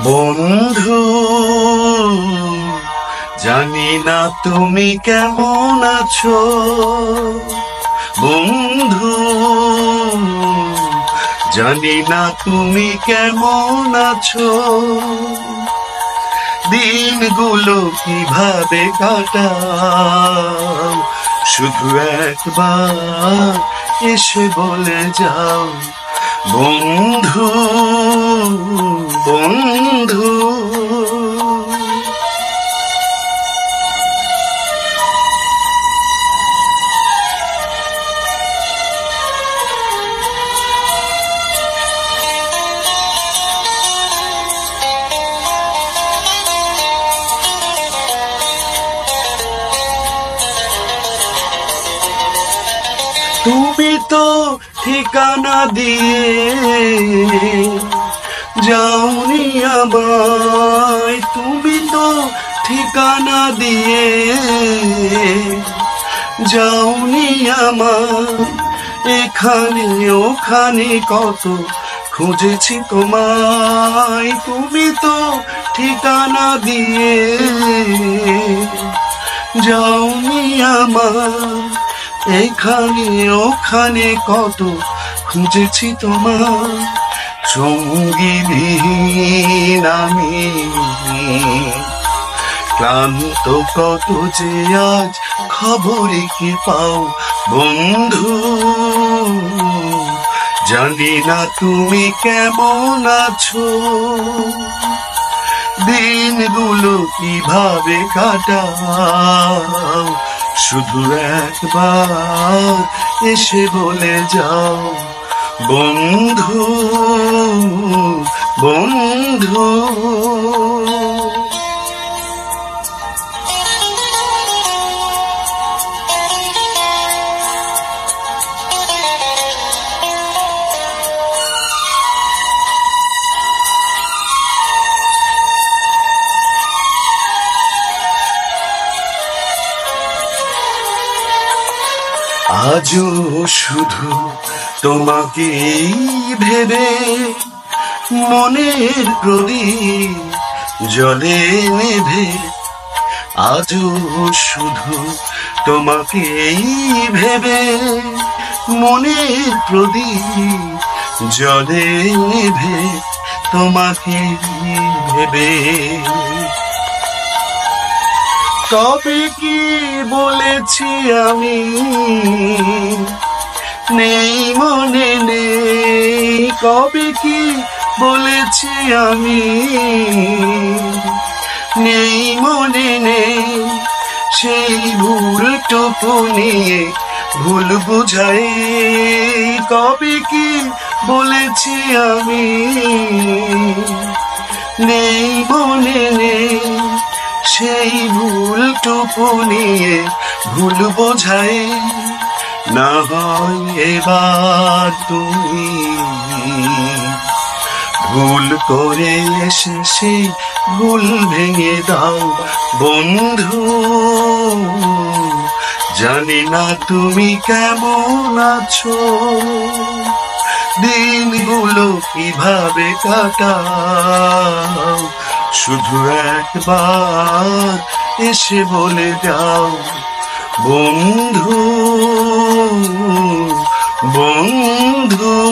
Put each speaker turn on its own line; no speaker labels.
বন্ধু, জানি না তুমি কেমন আছো। বন্ধু, জানি না তুমি কেমন আছো। দিনগুলো কিভাবে কাটাও, শুধু একবার এসে বলে যাও। বন্ধু, বন্ধু, তুমি তো ঠিকানা দিয়ে যাওনি আমায়। তুমি তো ঠিকানা দিয়ে যাওনি আমায়। এখানে ওখানে কত খুঁজেছি তোমায়। তুমি তো ঠিকানা দিয়ে যাওনি আমায়। এখানে ওখানে কত খুঁজেছি তোমার। সঙ্গীহীন আমি ক্লান্ত, কত যে আজ খবরে কি পাও। বন্ধু, জানি না তুমি কেমন আছো। দিনগুলো কিভাবে কাটাও, শুধু একবার এসে বলে যাও। বন্ধু, বন্ধু, আজও শুধু তোমাকেই ভেবে মনের প্রদীপ জ্বলে নেভে। আজও শুধু তোমাকেই ভেবে মনের প্রদীপ জ্বলে নেভে। তোমাকে ভেবে কবে কি বলেছি আমি, নেই মনে নেই। কবে কি বলেছি আমি, নেই মনে নেই। সেই ভুলটুকু নিয়ে ভুল বুঝাই। কবে কি বলেছি আমি, নেই মনে নেই। সেই ভুলটুকু নিয়ে ভুল বোঝাই। না হয় এবার তুমি ভুল করে এসে সেই ভুল ভেঙে দাও। বন্ধু, জানি না তুমি কেমন আছো। দিনগুলো কিভাবে কাটাও, শুধু একবার এসে বলে যাও। বন্ধু, বন্ধু।